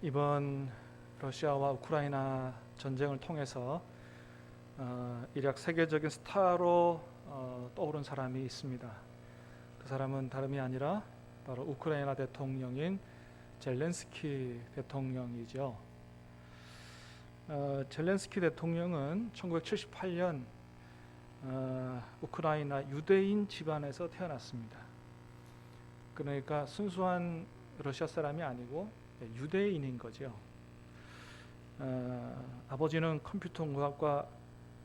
이번 러시아와 우크라이나 전쟁을 통해서 일약 세계적인 스타로 떠오른 사람이 있습니다. 그 사람은 다름이 아니라 바로 우크라이나 대통령인 젤렌스키 대통령이죠. 젤렌스키 대통령은 1978년 우크라이나 유대인 집안에서 태어났습니다. 그러니까 순수한 러시아 사람이 아니고 유대인인 거죠. 아버지는 컴퓨터공학과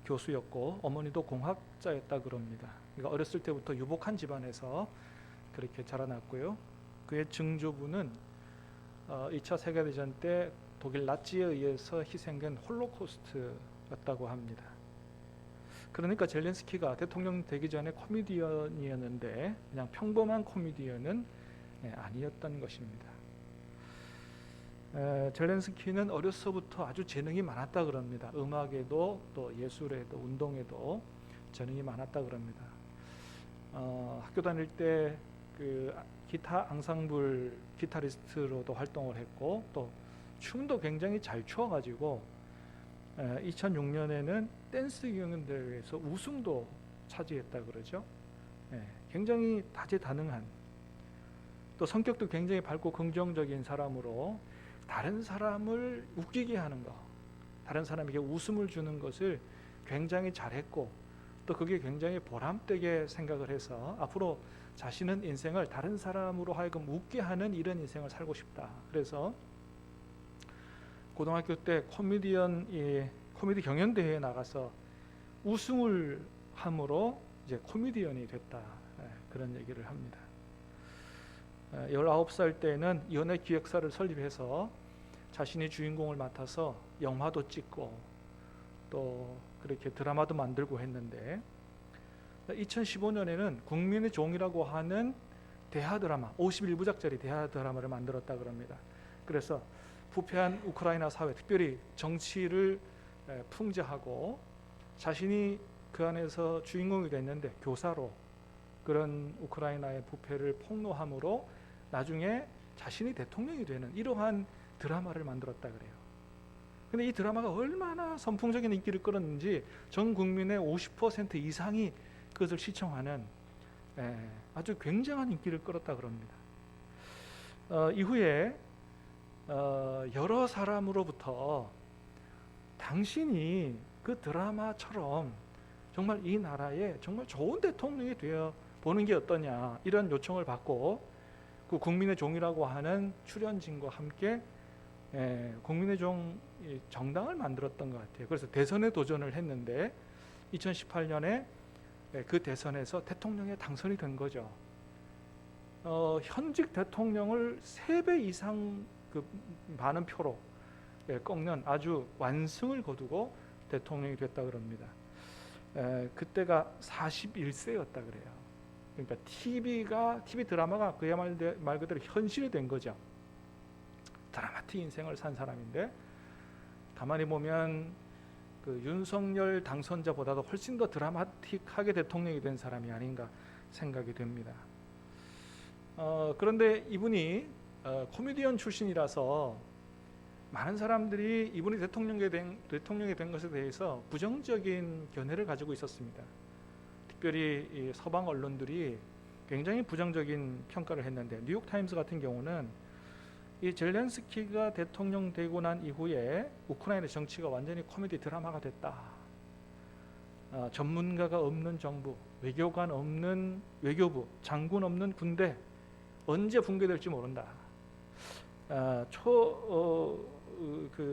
교수였고 어머니도 공학자였다 그럽니다. 그러니까 어렸을 때부터 유복한 집안에서 그렇게 자라났고요. 그의 증조부는 2차 세계대전 때 독일 나치에 의해서 희생된 홀로코스트였다고 합니다. 그러니까 젤렌스키가 대통령 되기 전에 코미디언이었는데 그냥 평범한 코미디언은 아니었던 것입니다. 젤렌스키는 어려서부터 아주 재능이 많았다 그럽니다. 음악에도 또 예술에도 운동에도 재능이 많았다 그럽니다. 학교 다닐 때 그 기타 앙상블 기타리스트로도 활동을 했고 또 춤도 굉장히 잘 춰가지고 2006년에는 댄스 경연대회에서 우승도 차지했다 그러죠. 굉장히 다재다능한, 또 성격도 굉장히 밝고 긍정적인 사람으로 다른 사람을 웃기게 하는 것, 다른 사람에게 웃음을 주는 것을 굉장히 잘했고 또 그게 굉장히 보람되게 생각을 해서 앞으로 자신은 인생을 다른 사람으로 하여금 웃게 하는 이런 인생을 살고 싶다. 그래서 고등학교 때 코미디 경연대회에 나가서 우승을 함으로 이제 코미디언이 됐다. 그런 얘기를 합니다. 19살 때는 연예기획사를 설립해서 자신이 주인공을 맡아서 영화도 찍고 또 그렇게 드라마도 만들고 했는데 2015년에는 국민의 종이라고 하는 대하 드라마, 51부작짜리 대하 드라마를 만들었다 그럽니다. 그래서 부패한 우크라이나 사회, 특별히 정치를 풍자하고 자신이 그 안에서 주인공이 됐는데 교사로 그런 우크라이나의 부패를 폭로함으로 나중에 자신이 대통령이 되는 이러한 드라마를 만들었다 그래요. 근데 이 드라마가 얼마나 선풍적인 인기를 끌었는지 전 국민의 50% 이상이 그것을 시청하는 아주 굉장한 인기를 끌었다 그럽니다. 이후에 여러 사람으로부터 당신이 그 드라마처럼 정말 이 나라에 정말 좋은 대통령이 되어 보는 게 어떠냐 이런 요청을 받고 그 국민의 종이라고 하는 출연진과 함께 국민의 종 정당을 만들었던 것 같아요. 그래서 대선에 도전을 했는데 2018년에 그 대선에서 대통령에 당선이 된 거죠. 현직 대통령을 3배 이상 그 많은 표로 꺾는 아주 완승을 거두고 대통령이 됐다 그럽니다. 그때가 41세였다 그래요. 그러니까 TV 드라마가 그야말로 말 그대로 현실이 된 거죠. 드라마틱 인생을 산 사람인데 가만히 보면 그 윤석열 당선자보다도 훨씬 더 드라마틱하게 대통령이 된 사람이 아닌가 생각이 됩니다. 그런데 이분이 코미디언 출신이라서 많은 사람들이 이분이 대통령이 된 것에 대해서 부정적인 견해를 가지고 있었습니다. 특별히 이 서방 언론들이 굉장히 부정적인 평가를 했는데 뉴욕타임스 같은 경우는 이 젤렌스키가 대통령 되고 난 이후에 우크라이나 정치가 완전히 코미디 드라마가 됐다. 전문가가 없는 정부, 외교관 없는 외교부, 장군 없는 군대, 언제 붕괴될지 모른다.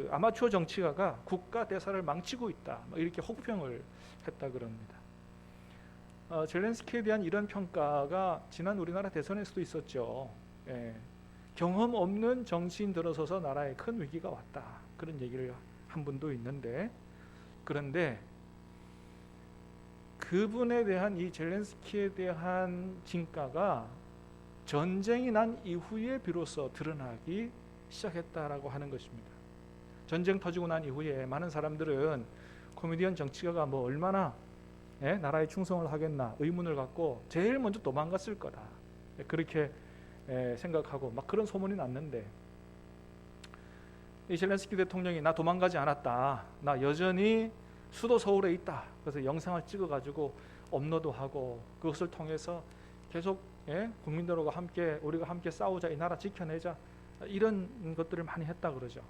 아마추어 정치가가 국가 대사를 망치고 있다. 이렇게 혹평을 했다 그럽니다. 젤렌스키에 대한 이런 평가가 지난 우리나라 대선에서도 있었죠. 경험 없는 정치인 들어서서 나라에 큰 위기가 왔다. 그런 얘기를 한 분도 있는데, 그런데 그분에 대한 이 젤렌스키에 대한 진가가 전쟁이 난 이후에 비로소 드러나기 시작했다라고 하는 것입니다. 전쟁 터지고 난 이후에 많은 사람들은 코미디언 정치가가 뭐 얼마나 나라에 충성을 하겠나 의문을 갖고 제일 먼저 도망갔을 거다. 그렇게 생각하고 막 그런 소문이 났는데 이 젤렌스키 대통령이 나 도망가지 않았다, 나 여전히 수도 서울에 있다, 그래서 영상을 찍어가지고 업로드하고 그것을 통해서 계속 국민들과 함께 우리가 함께 싸우자, 이 나라 지켜내자, 이런 것들을 많이 했다 그러죠.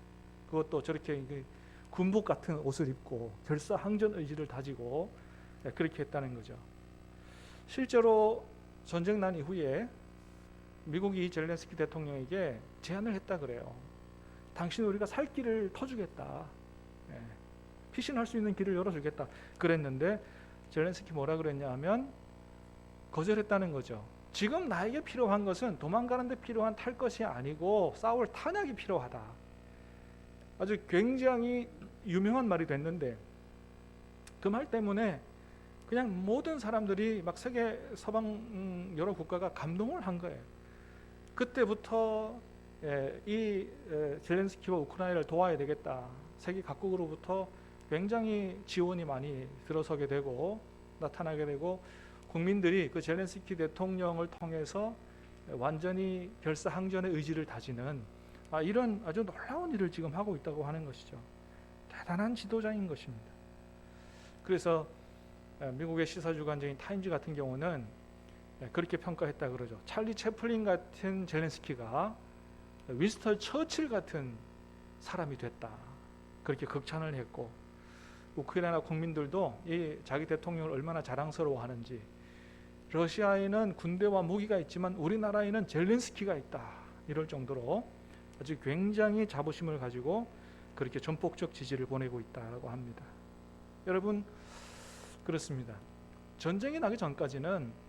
그것도 저렇게 군복 같은 옷을 입고 결사항전 의지를 다지고 그렇게 했다는 거죠. 실제로 전쟁 난 이후에 미국이 젤렌스키 대통령에게 제안을 했다 그래요. 당신 우리가 살 길을 터주겠다, 피신할 수 있는 길을 열어주겠다 그랬는데 젤렌스키 뭐라 그랬냐 하면 거절했다는 거죠. 지금 나에게 필요한 것은 도망가는 데 필요한 탈 것이 아니고 싸울 탄약이 필요하다. 아주 굉장히 유명한 말이 됐는데 그 말 때문에 그냥 모든 사람들이 막 세계 서방 여러 국가가 감동을 한 거예요. 그때부터 이 젤렌스키와 우크라이나를 도와야 되겠다, 세계 각국으로부터 굉장히 지원이 많이 들어서게 되고 나타나게 되고 국민들이 그 젤렌스키 대통령을 통해서 완전히 결사항전의 의지를 다지는 이런 아주 놀라운 일을 지금 하고 있다고 하는 것이죠. 대단한 지도자인 것입니다. 그래서 미국의 시사주간지인 타임즈 같은 경우는 그렇게 평가했다 그러죠. 찰리 채플린 같은 젤렌스키가 윈스턴 처칠 같은 사람이 됐다, 그렇게 극찬을 했고 우크라이나 국민들도 이 자기 대통령을 얼마나 자랑스러워하는지, 러시아에는 군대와 무기가 있지만 우리나라에는 젤렌스키가 있다, 이럴 정도로 아주 굉장히 자부심을 가지고 그렇게 전폭적 지지를 보내고 있다라고 합니다. 여러분, 그렇습니다. 전쟁이 나기 전까지는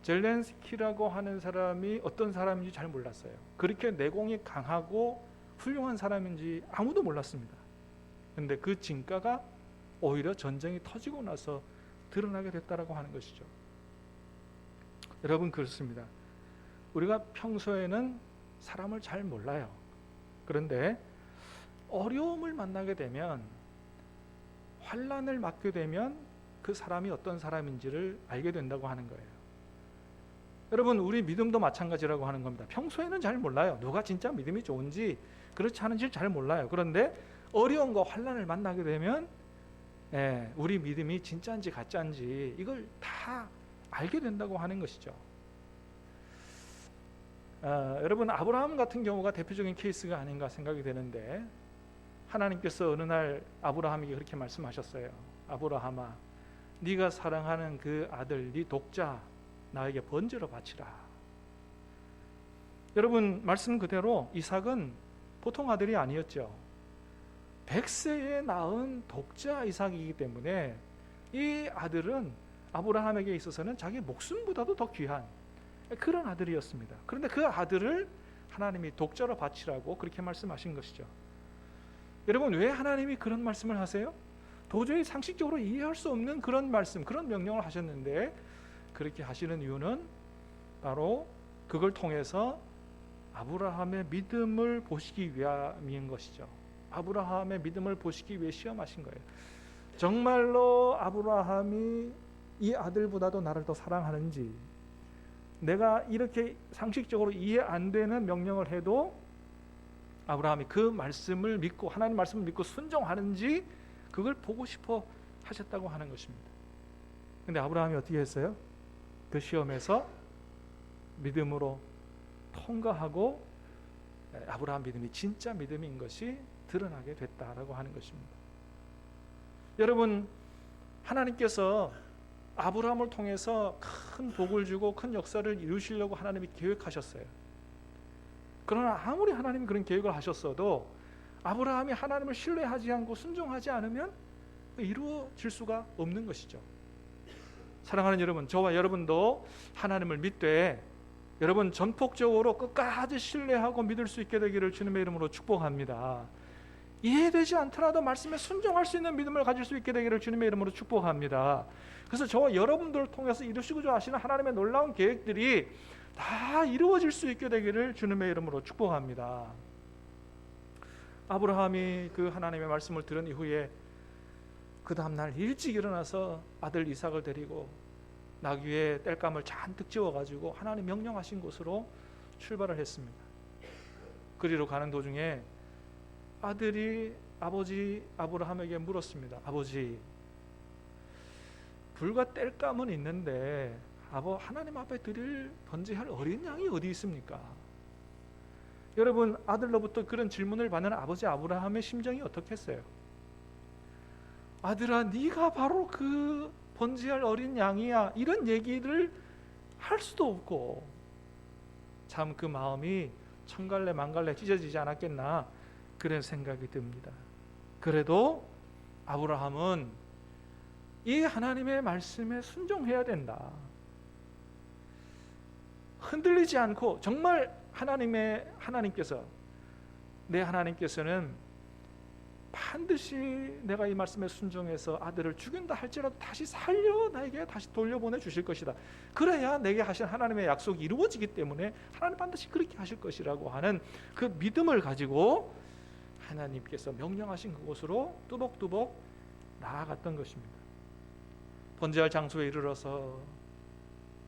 젤렌스키라고 하는 사람이 어떤 사람인지 잘 몰랐어요. 그렇게 내공이 강하고 훌륭한 사람인지 아무도 몰랐습니다. 그런데 그 진가가 오히려 전쟁이 터지고 나서 드러나게 됐다라고 하는 것이죠. 여러분, 그렇습니다. 우리가 평소에는 사람을 잘 몰라요. 그런데 어려움을 만나게 되면, 환난을 맞게 되면 그 사람이 어떤 사람인지를 알게 된다고 하는 거예요. 여러분, 우리 믿음도 마찬가지라고 하는 겁니다. 평소에는 잘 몰라요. 누가 진짜 믿음이 좋은지 그렇지 않은지 잘 몰라요. 그런데 어려움과 환난을 만나게 되면 우리 믿음이 진짜인지 가짜인지 이걸 다 알게 된다고 하는 것이죠. 여러분, 아브라함 같은 경우가 대표적인 케이스가 아닌가 생각이 되는데, 하나님께서 어느 날 아브라함에게 그렇게 말씀하셨어요. 아브라함아, 네가 사랑하는 그 아들, 네 독자 나에게 번제로 바치라. 여러분, 말씀 그대로 이삭은 보통 아들이 아니었죠. 100세에 낳은 독자 이삭이기 때문에 이 아들은 아브라함에게 있어서는 자기 목숨보다도 더 귀한 그런 아들이었습니다. 그런데 그 아들을 하나님이 독자로 바치라고 그렇게 말씀하신 것이죠. 여러분, 왜 하나님이 그런 말씀을 하세요? 도저히 상식적으로 이해할 수 없는 그런 말씀, 그런 명령을 하셨는데, 그렇게 하시는 이유는 바로 그걸 통해서 아브라함의 믿음을 보시기 위함인 것이죠. 아브라함의 믿음을 보시기 위해 시험하신 거예요. 정말로 아브라함이 이 아들보다도 나를 더 사랑하는지, 내가 이렇게 상식적으로 이해 안 되는 명령을 해도 아브라함이 그 말씀을 믿고, 하나님 말씀을 믿고 순종하는지 그걸 보고 싶어 하셨다고 하는 것입니다. 근데 아브라함이 어떻게 했어요? 그 시험에서 믿음으로 통과하고 아브라함 믿음이 진짜 믿음인 것이 드러나게 됐다라고 하는 것입니다. 여러분, 하나님께서 아브라함을 통해서 큰 복을 주고 큰 역사를 이루시려고 하나님이 계획하셨어요. 그러나 아무리 하나님이 그런 계획을 하셨어도 아브라함이 하나님을 신뢰하지 않고 순종하지 않으면 이루어질 수가 없는 것이죠. 사랑하는 여러분, 저와 여러분도 하나님을 믿되 여러분 전폭적으로 끝까지 신뢰하고 믿을 수 있게 되기를 주님의 이름으로 축복합니다. 이해되지 않더라도 말씀에 순종할 수 있는 믿음을 가질 수 있게 되기를 주님의 이름으로 축복합니다. 그래서 저와 여러분들을 통해서 이루시고자 하시는 하나님의 놀라운 계획들이 다 이루어질 수 있게 되기를 주님의 이름으로 축복합니다. 아브라함이 그 하나님의 말씀을 들은 이후에 그 다음날 일찍 일어나서 아들 이삭을 데리고 나귀 위에 땔감을 잔뜩 지워가지고 하나님 명령하신 곳으로 출발을 했습니다. 그리로 가는 도중에 아들이 아버지 아브라함에게 물었습니다. 아버지, 불과 땔감은 있는데 하나님 앞에 드릴 번제할 어린 양이 어디 있습니까? 여러분, 아들로부터 그런 질문을 받는 아버지 아브라함의 심정이 어떻겠어요? 아들아, 네가 바로 그 번제할 어린 양이야, 이런 얘기를 할 수도 없고, 참 그 마음이 천갈래 만갈래 찢어지지 않았겠나, 그런 생각이 듭니다. 그래도 아브라함은 이 하나님의 말씀에 순종해야 된다. 흔들리지 않고, 정말 하나님께서는 반드시 내가 이 말씀에 순종해서 아들을 죽인다 할지라도 다시 살려 나에게 다시 돌려보내 주실 것이다. 그래야 내게 하신 하나님의 약속이 이루어지기 때문에 하나님 반드시 그렇게 하실 것이라고 하는 그 믿음을 가지고 하나님께서 명령하신 그곳으로 뚜벅뚜벅 나아갔던 것입니다. 번제할 장소에 이르러서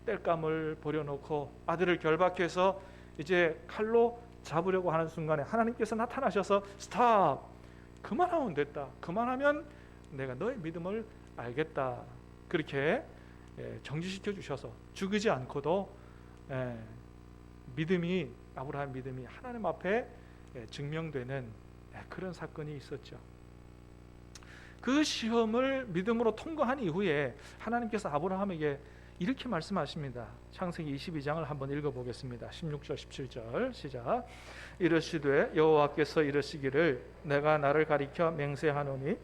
땔감을 버려놓고 아들을 결박해서 이제 칼로 잡으려고 하는 순간에 하나님께서 나타나셔서 스탑! 그만하면 됐다. 그만하면 내가 너의 믿음을 알겠다. 그렇게 정지시켜 주셔서 죽이지 않고도 아브라함 믿음이 하나님 앞에 증명되는 그런 사건이 있었죠. 그 시험을 믿음으로 통과한 이후에 하나님께서 아브라함에게 이렇게 말씀하십니다. 창세기 22장을 한번 읽어보겠습니다. 16절 17절 시작. 이르시되 여호와께서 이르시기를 내가 나를 가리켜 맹세하노니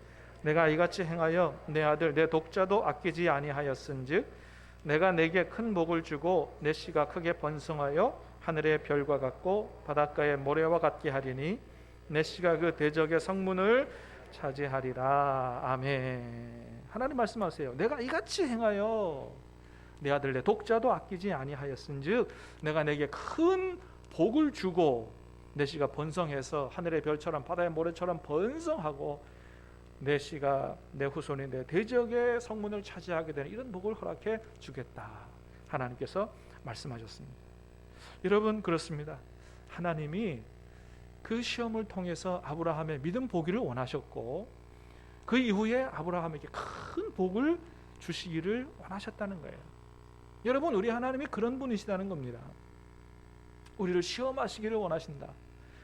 내가 이같이 행하여 내 아들 내 독자도 아끼지 아니하였은즉 내가 내게 큰 복을 주고 내 씨가 크게 번성하여 하늘의 별과 같고 바닷가의 모래와 같게 하리니 내 씨가 그 대적의 성문을 차지하리라. 아멘. 하나님 말씀하세요. 내가 이같이 행하여 내 아들 내 독자도 아끼지 아니하였은즉 내가 내게 큰 복을 주고 내 씨가 번성해서 하늘의 별처럼 바다의 모래처럼 번성하고 내 씨가 내 후손이 내 대적의 성문을 차지하게 되는 이런 복을 허락해 주겠다. 하나님께서 말씀하셨습니다. 여러분, 그렇습니다. 하나님이 그 시험을 통해서 아브라함의 믿음 보기를 원하셨고 그 이후에 아브라함에게 큰 복을 주시기를 원하셨다는 거예요. 여러분, 우리 하나님이 그런 분이시다는 겁니다. 우리를 시험하시기를 원하신다.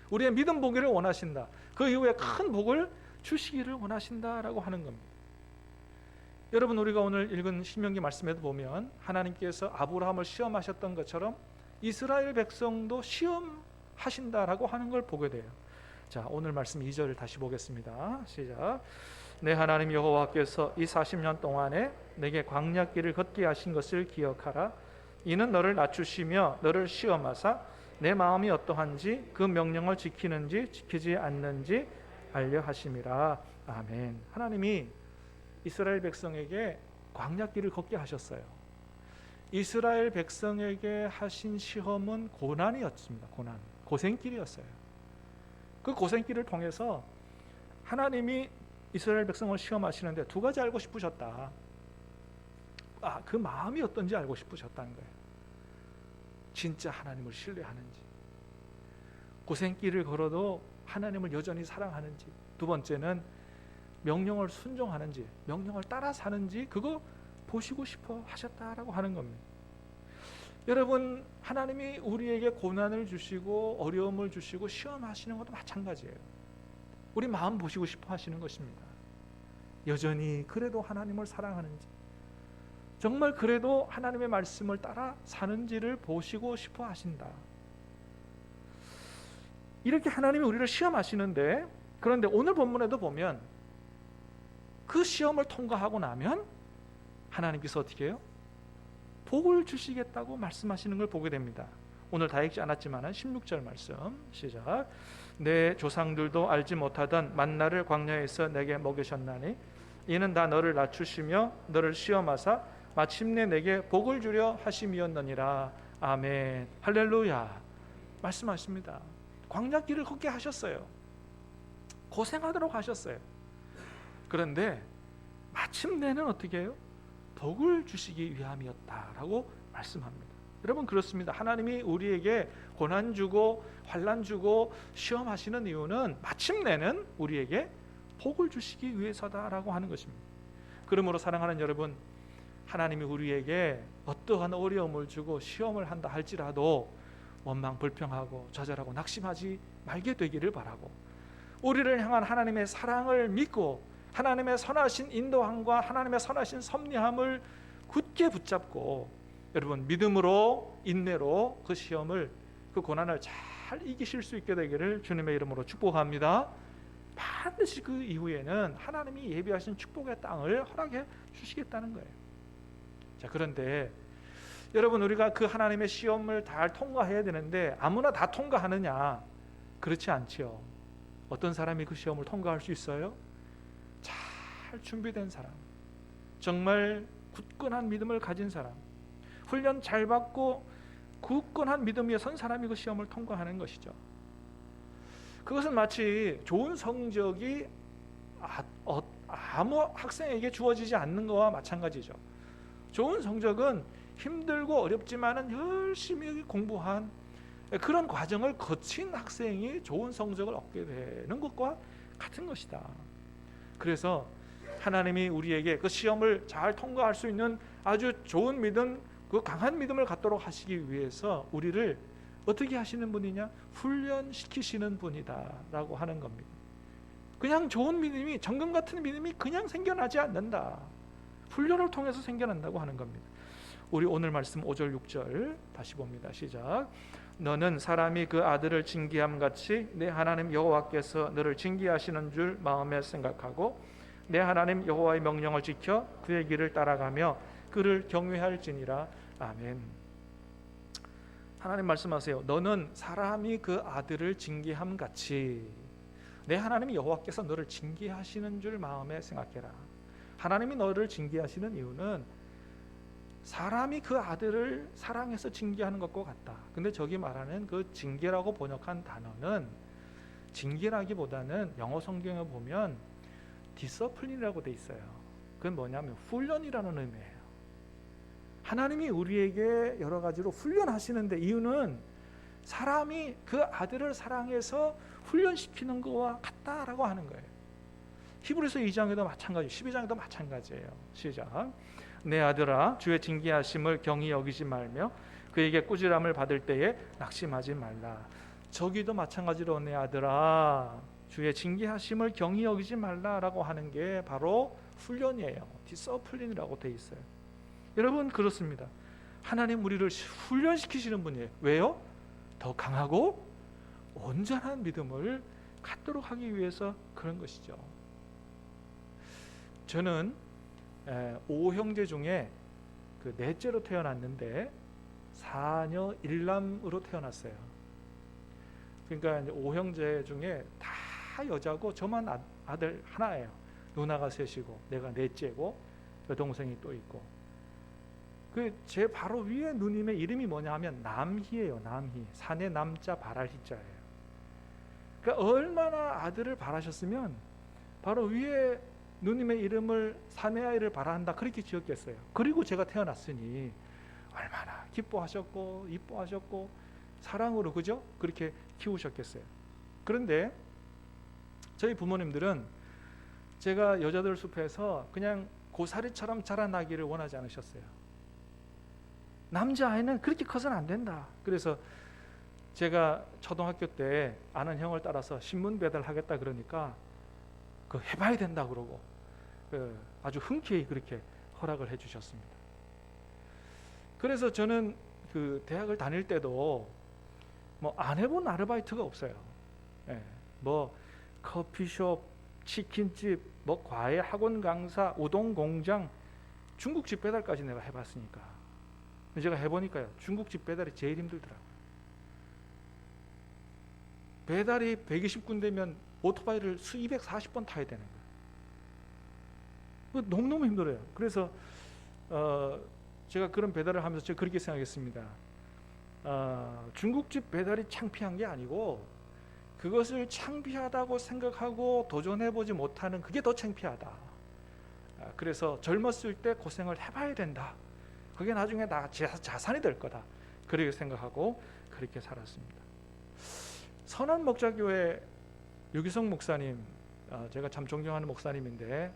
우리의 믿음 보기를 원하신다. 그 이후에 큰 복을 주시기를 원하신다라고 하는 겁니다. 여러분, 우리가 오늘 읽은 신명기 말씀에도 보면 하나님께서 아브라함을 시험하셨던 것처럼 이스라엘 백성도 시험하신다라고 하는 걸 보게 돼요. 자, 오늘 말씀 2절을 다시 보겠습니다. 시작. 내 하나님 여호와께서 이 40년 동안에 내게 광야길을 걷게 하신 것을 기억하라. 이는 너를 낮추시며 너를 시험하사 내 마음이 어떠한지 그 명령을 지키는지 지키지 않는지 알려 하심이라. 아멘. 하나님이 이스라엘 백성에게 광야길을 걷게 하셨어요. 이스라엘 백성에게 하신 시험은 고난이었습니다. 고생길이었어요. 그 고생길을 통해서 하나님이 이스라엘 백성을 시험하시는데 두 가지 알고 싶으셨다. 그 마음이 어떤지 알고 싶으셨다는 거예요. 진짜 하나님을 신뢰하는지, 고생길을 걸어도 하나님을 여전히 사랑하는지, 두 번째는 명령을 순종하는지, 명령을 따라 사는지 그거 보시고 싶어 하셨다라고 하는 겁니다. 여러분, 하나님이 우리에게 고난을 주시고 어려움을 주시고 시험하시는 것도 마찬가지예요. 우리 마음 보시고 싶어 하시는 것입니다. 여전히 그래도 하나님을 사랑하는지, 정말 그래도 하나님의 말씀을 따라 사는지를 보시고 싶어 하신다. 이렇게 하나님이 우리를 시험하시는데, 그런데 오늘 본문에도 보면 그 시험을 통과하고 나면 하나님께서 어떻게 해요? 복을 주시겠다고 말씀하시는 걸 보게 됩니다. 오늘 다 읽지 않았지만 16절 말씀 시작. 내 조상들도 알지 못하던 만나를 광야에서 내게 먹이셨나니 이는 다 너를 낮추시며 너를 시험하사 마침내 내게 복을 주려 하심이었느니라. 아멘. 할렐루야. 말씀하십니다. 광야길을 걷게 하셨어요. 고생하도록 하셨어요. 그런데 마침내는 어떻게 해요? 복을 주시기 위함이었다라고 말씀합니다. 여러분 그렇습니다. 하나님이 우리에게 고난 주고 환난 주고 시험하시는 이유는 마침내는 우리에게 복을 주시기 위해서다라고 하는 것입니다. 그러므로 사랑하는 여러분, 하나님이 우리에게 어떠한 어려움을 주고 시험을 한다 할지라도 원망 불평하고 좌절하고 낙심하지 말게 되기를 바라고, 우리를 향한 하나님의 사랑을 믿고 하나님의 선하신 인도함과 하나님의 선하신 섭리함을 굳게 붙잡고 여러분 믿음으로 인내로 그 시험을, 그 고난을 잘 이기실 수 있게 되기를 주님의 이름으로 축복합니다. 반드시 그 이후에는 하나님이 예비하신 축복의 땅을 허락해 주시겠다는 거예요. 자, 그런데 여러분, 우리가 그 하나님의 시험을 잘 통과해야 되는데 아무나 다 통과하느냐? 그렇지 않지요. 어떤 사람이 그 시험을 통과할 수 있어요? 잘 준비된 사람, 정말 굳건한 믿음을 가진 사람, 훈련 잘 받고 굳건한 믿음 위에 선 사람이 그 시험을 통과하는 것이죠. 그것은 마치 좋은 성적이 아무 학생에게 주어지지 않는 것과 마찬가지죠. 좋은 성적은 힘들고 어렵지만은 열심히 공부한 그런 과정을 거친 학생이 좋은 성적을 얻게 되는 것과 같은 것이다. 그래서 하나님이 우리에게 그 시험을 잘 통과할 수 있는 아주 좋은 믿음, 그 강한 믿음을 갖도록 하시기 위해서 우리를 어떻게 하시는 분이냐? 훈련시키시는 분이다라고 하는 겁니다. 그냥 좋은 믿음이, 정금 같은 믿음이 그냥 생겨나지 않는다. 훈련을 통해서 생겨난다고 하는 겁니다. 우리 오늘 말씀 5절 6절 다시 봅니다. 시작. 너는 사람이 그 아들을 징계함 같이 내 하나님 여호와께서 너를 징계하시는 줄 마음에 생각하고 내 하나님 여호와의 명령을 지켜 그의 길을 따라가며 그를 경외할지니라. 아멘. 하나님 말씀하세요. 너는 사람이 그 아들을 징계함 같이 내 하나님 여호와께서 너를 징계하시는 줄 마음에 생각해라. 하나님이 너를 징계하시는 이유는 사람이 그 아들을 사랑해서 징계하는 것과 같다. 근데 저기 말하는 그 징계라고 번역한 단어는 징계라기보다는 영어 성경에 보면 디서플린이라고 돼 있어요. 그건 뭐냐면 훈련이라는 의미예요. 하나님이 우리에게 여러 가지로 훈련하시는데 이유는 사람이 그 아들을 사랑해서 훈련시키는 것과 같다라고 하는 거예요. 히브리서 2장에도 마찬가지, 12장에도 마찬가지예요. 시작. 내 아들아, 주의 징계하심을 경히 여기지 말며 그에게 꾸지람을 받을 때에 낙심하지 말라. 저기도 마찬가지로 내 아들아, 주의 징계하심을 경히 여기지 말라라고 하는 게 바로 훈련이에요. 디서플린이라고 돼 있어요. 여러분 그렇습니다. 하나님 우리를 훈련시키시는 분이에요. 왜요? 더 강하고 온전한 믿음을 갖도록 하기 위해서 그런 것이죠. 저는 5형제 중에 그 넷째로 태어났는데 4녀 1남으로 태어났어요. 그러니까 이제 5형제 중에 다 여자고 저만 아들 하나예요. 누나가 셋이고 내가 넷째고 여동생이 또 있고. 그 제 바로 위에 누님의 이름이 뭐냐 하면 남희예요. 남희. 산의 남자 발할 희자예요. 그러니까 얼마나 아들을 바라셨으면 바로 위에 누님의 이름을 사내아이를 바라한다 그렇게 지었겠어요. 그리고 제가 태어났으니 얼마나 기뻐하셨고 이뻐하셨고 사랑으로 그죠? 그렇게 키우셨겠어요. 그런데 저희 부모님들은 제가 여자들 숲에서 그냥 고사리처럼 자라나기를 원하지 않으셨어요. 남자아이는 그렇게 커서는 안 된다. 그래서 제가 초등학교 때 아는 형을 따라서 신문 배달하겠다 그러니까 그 해봐야 된다 그러고 아주 흔쾌히 그렇게 허락을 해주셨습니다. 그래서 저는 그 대학을 다닐 때도 뭐 안 해본 아르바이트가 없어요. 뭐 커피숍, 치킨집, 뭐 과외 학원 강사, 우동 공장, 중국집 배달까지 내가 해봤으니까. 제가 해보니까요, 중국집 배달이 제일 힘들더라고요. 배달이 120군데면 오토바이를 240번 타야 되는 거예요. 너무너무 힘들어요. 그래서 제가 그런 배달을 하면서 제가 그렇게 생각했습니다. 중국집 배달이 창피한 게 아니고 그것을 창피하다고 생각하고 도전해보지 못하는 그게 더 창피하다. 그래서 젊었을 때 고생을 해봐야 된다. 그게 나중에 나 자산이 될 거다. 그렇게 생각하고 그렇게 살았습니다. 선한 목자교회 유기성 목사님, 제가 참 존경하는 목사님인데,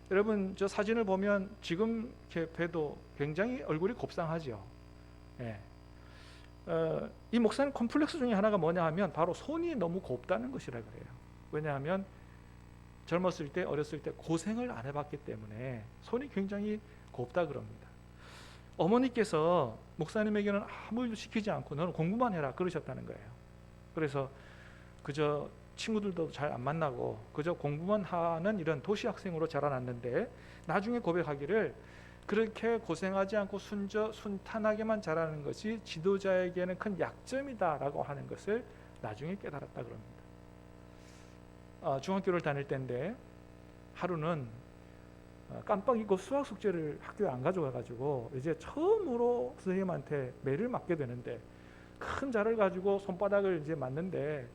여러분 저 사진을 보면 지금 이렇게 봬도 굉장히 얼굴이 곱상하죠. 예. 이 목사님 컴플렉스 중에 하나가 뭐냐 하면 바로 손이 너무 곱다는 것이라 그래요. 왜냐하면 젊었을 때, 어렸을 때 고생을 안 해봤기 때문에 손이 굉장히 곱다 그럽니다. 어머니께서 목사님에게는 아무 일도 시키지 않고 너는 공부만 해라 그러셨다는 거예요. 그래서 그저 친구들도 잘 안 만나고 그저 공부만 하는 이런 도시 학생으로 자라났는데, 나중에 고백하기를 그렇게 고생하지 않고 순탄하게만 자라는 것이 지도자에게는 큰 약점이다라고 하는 것을 나중에 깨달았다 그럽니다. 중학교를 다닐 때인데 하루는 깜빡 잊고 수학 숙제를 학교에 안 가져가가지고 이제 처음으로 선생님한테 매를 맞게 되는데, 큰 자를 가지고 손바닥을 이제 맞는데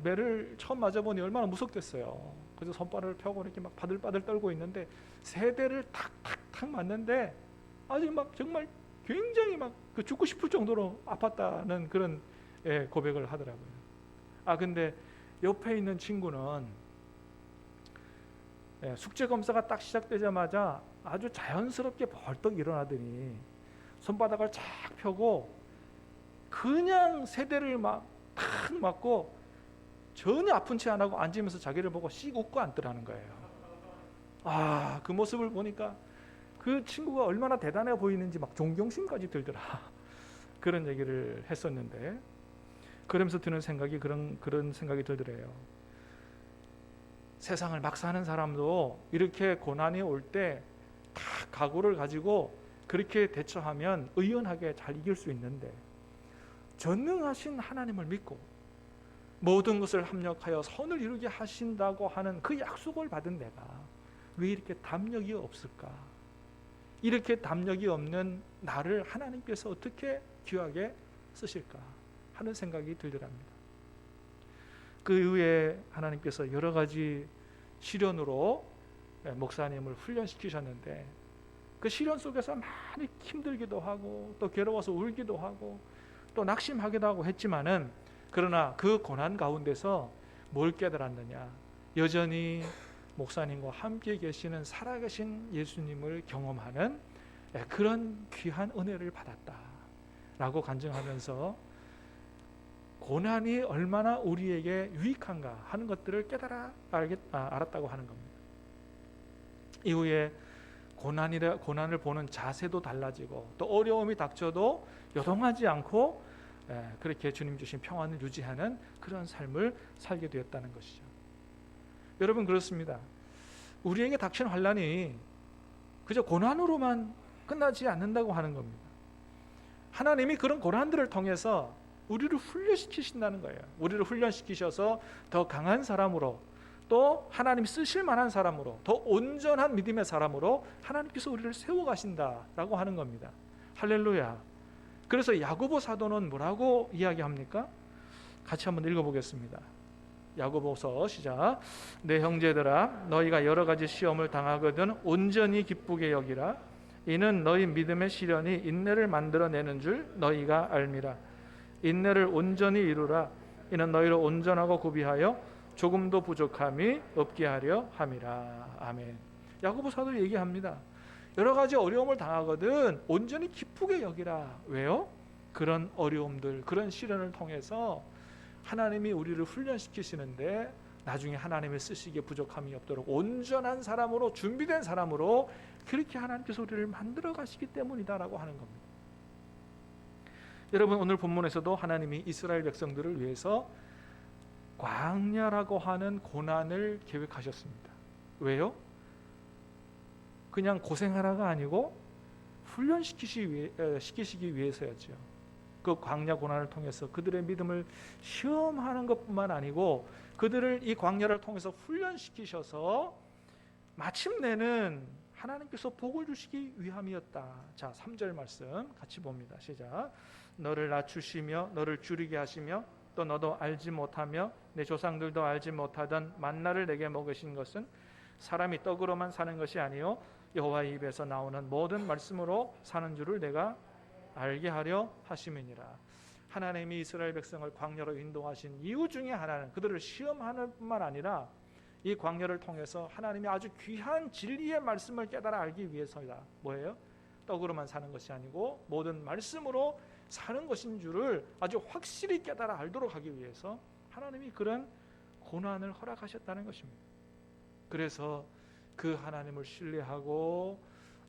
매를 처음 맞아보니 얼마나 무섭겠어요. 그래서 손바닥을 펴고 이렇게 막 바들바들 떨고 있는데 세 대를 탁탁탁 맞는데 아주 막 정말 굉장히 막 죽고 싶을 정도로 아팠다는 그런 고백을 하더라고요. 근데 옆에 있는 친구는 숙제 검사가 딱 시작되자마자 아주 자연스럽게 벌떡 일어나더니 손바닥을 착 펴고 그냥 세 대를 막 탁 맞고 전혀 아픈 채 안 하고 앉으면서 자기를 보고 씩 웃고 앉더라는 거예요. 그 모습을 보니까 그 친구가 얼마나 대단해 보이는지 막 존경심까지 들더라. 그런 얘기를 했었는데, 그러면서 드는 생각이 그런 생각이 들더래요. 세상을 막 사는 사람도 이렇게 고난이 올 때 다 각오를 가지고 그렇게 대처하면 의연하게 잘 이길 수 있는데, 전능하신 하나님을 믿고 모든 것을 합력하여 선을 이루게 하신다고 하는 그 약속을 받은 내가 왜 이렇게 담력이 없을까? 이렇게 담력이 없는 나를 하나님께서 어떻게 귀하게 쓰실까 하는 생각이 들더랍니다. 그 이후에 하나님께서 여러 가지 시련으로 목사님을 훈련시키셨는데, 그 시련 속에서 많이 힘들기도 하고 또 괴로워서 울기도 하고 또 낙심하기도 하고 했지만은, 그러나 그 고난 가운데서 뭘 깨달았느냐? 여전히 목사님과 함께 계시는 살아계신 예수님을 경험하는 그런 귀한 은혜를 받았다라고 간증하면서 고난이 얼마나 우리에게 유익한가 하는 것들을 깨달아 알았다고 하는 겁니다. 이후에 고난을 보는 자세도 달라지고 또 어려움이 닥쳐도 요동하지 않고 그렇게 주님 주신 평안을 유지하는 그런 삶을 살게 되었다는 것이죠. 여러분, 그렇습니다. 우리에게 닥친 환난이 그저 고난으로만 끝나지 않는다고 하는 겁니다. 하나님이 그런 고난들을 통해서 우리를 훈련시키신다는 거예요. 우리를 훈련시키셔서 더 강한 사람으로, 또 하나님 쓰실 만한 사람으로, 더 온전한 믿음의 사람으로 하나님께서 우리를 세워가신다라고 하는 겁니다. 할렐루야. 그래서 야고보 사도는 뭐라고 이야기합니까? 같이 한번 읽어보겠습니다. 야고보서 시작. 내 형제들아, 너희가 여러 가지 시험을 당하거든 온전히 기쁘게 여기라. 이는 너희 믿음의 시련이 인내를 만들어내는 줄 너희가 알미라. 인내를 온전히 이루라. 이는 너희를 온전하고 구비하여 조금도 부족함이 없게 하려 함이라. 아멘. 야고보 사도 얘기합니다. 여러 가지 어려움을 당하거든 온전히 기쁘게 여기라. 왜요? 그런 어려움들, 그런 시련을 통해서 하나님이 우리를 훈련시키시는데 나중에 하나님의 쓰시기에 부족함이 없도록 온전한 사람으로, 준비된 사람으로 그렇게 하나님께서 우리를 만들어 가시기 때문이다라고 하는 겁니다. 여러분, 오늘 본문에서도 하나님이 이스라엘 백성들을 위해서 광야라고 하는 고난을 계획하셨습니다. 왜요? 그냥 고생하라가 아니고 훈련시키시기 위해서였죠. 그 광야 고난을 통해서 그들의 믿음을 시험하는 것뿐만 아니고 그들을 이 광야를 통해서 훈련시키셔서 마침내는 하나님께서 복을 주시기 위함이었다. 자, 3절 말씀 같이 봅니다. 시작. 너를 낮추시며 너를 줄이게 하시며 또 너도 알지 못하며 내 조상들도 알지 못하던 만나를 내게 먹으신 것은 사람이 떡으로만 사는 것이 아니요 여호와의 입에서 나오는 모든 말씀으로 사는 줄을 내가 알게 하려 하심이니라. 하나님이 이스라엘 백성을 광야로 인도하신 이유 중에 하나는 그들을 시험하는 뿐만 아니라 이 광야를 통해서 하나님이 아주 귀한 진리의 말씀을 깨달아 알기 위해서이다. 뭐예요? 떡으로만 사는 것이 아니고 모든 말씀으로 사는 것인 줄을 아주 확실히 깨달아 알도록 하기 위해서 하나님이 그런 고난을 허락하셨다는 것입니다. 그래서 그 하나님을 신뢰하고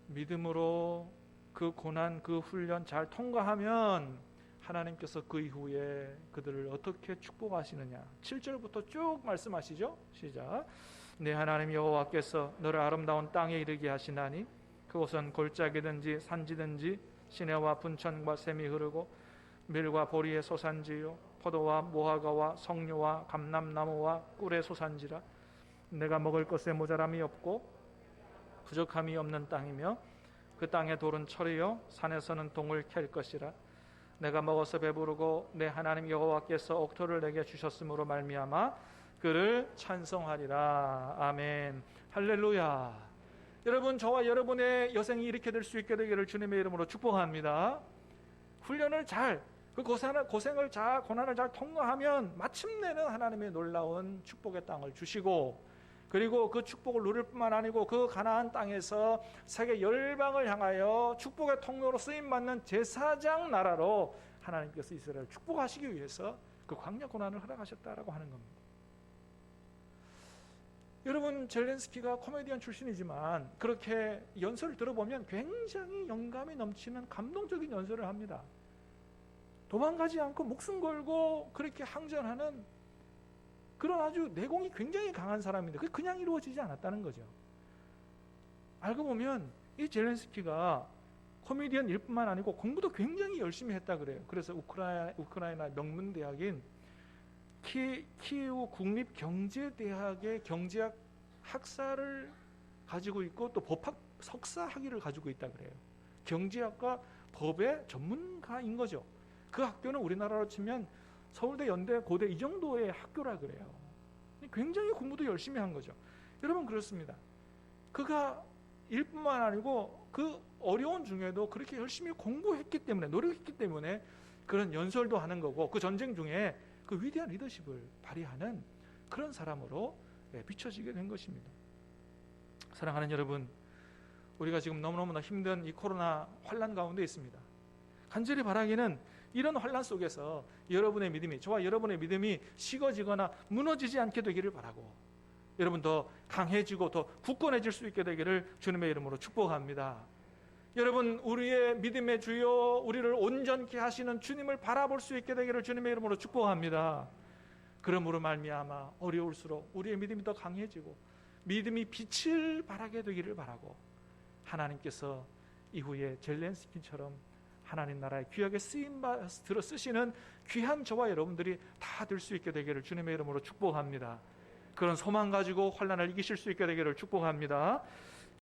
믿음으로 그 고난, 그 훈련 잘 통과하면 하나님께서 그 이후에 그들을 어떻게 축복하시느냐. 7절부터 쭉 말씀하시죠. 시작. 내 하나님 여호와께서 너를 아름다운 땅에 이르게 하시나니 그곳은 골짜기든지 산지든지 시내와 분천과 샘이 흐르고 밀과 보리의 소산지요 포도와 무화과와 석류와 감람나무와 꿀의 소산지라. 내가 먹을 것에 모자람이 없고 부족함이 없는 땅이며 그 땅의 돌은 철이요 산에서는 동을 캘 것이라. 내가 먹어서 배부르고 내 하나님 여호와께서 옥토를 내게 주셨으므로 말미암아 그를 찬송하리라. 아멘. 할렐루야. 여러분, 저와 여러분의 여생이 이렇게 될 수 있게 되기를 주님의 이름으로 축복합니다. 훈련을 잘, 그 고생을 잘, 고난을 잘 통과하면 마침내는 하나님의 놀라운 축복의 땅을 주시고, 그리고 그 축복을 누릴 뿐만 아니고 그 가나안 땅에서 세계 열방을 향하여 축복의 통로로 쓰임받는 제사장 나라로 하나님께서 이스라엘을 축복하시기 위해서 그 광야 고난을 허락하셨다라고 하는 겁니다. 여러분, 젤렌스키가 코미디언 출신이지만 그렇게 연설을 들어보면 굉장히 영감이 넘치는 감동적인 연설을 합니다. 도망가지 않고 목숨 걸고 그렇게 항전하는 그런 아주 내공이 굉장히 강한 사람인데 그게 그냥 이루어지지 않았다는 거죠. 알고 보면 이 젤렌스키가 코미디언일 뿐만 아니고 공부도 굉장히 열심히 했다 그래요. 그래서 우크라이나 명문대학인 키이우 국립경제대학의 경제학 학사를 가지고 있고 또 법학 석사 학위를 가지고 있다 그래요. 경제학과 법의 전문가인 거죠. 그 학교는 우리나라로 치면 서울대, 연대, 고대 이 정도의 학교라 그래요. 굉장히 공부도 열심히 한 거죠. 여러분, 그렇습니다. 그가 일뿐만 아니고 그 어려운 중에도 그렇게 열심히 공부했기 때문에, 노력했기 때문에 그런 연설도 하는 거고, 그 전쟁 중에 그 위대한 리더십을 발휘하는 그런 사람으로 비춰지게 된 것입니다. 사랑하는 여러분, 우리가 지금 너무너무나 힘든 이 코로나 환난 가운데 있습니다. 간절히 바라기는 이런 환난 속에서 여러분의 믿음이, 저와 여러분의 믿음이 식어지거나 무너지지 않게 되기를 바라고, 여러분 더 강해지고 더 굳건해질 수 있게 되기를 주님의 이름으로 축복합니다. 여러분, 우리의 믿음의 주여, 우리를 온전케 하시는 주님을 바라볼 수 있게 되기를 주님의 이름으로 축복합니다. 그러므로 말미암아 어려울수록 우리의 믿음이 더 강해지고 믿음이 빛을 발하게 되기를 바라고, 하나님께서 이후에 젤렌스키처럼 하나님 나라의 귀하게 쓰시는 귀한 저와 여러분들이 다 될 수 있게 되기를 주님의 이름으로 축복합니다. 그런 소망 가지고 환난을 이기실 수 있게 되기를 축복합니다.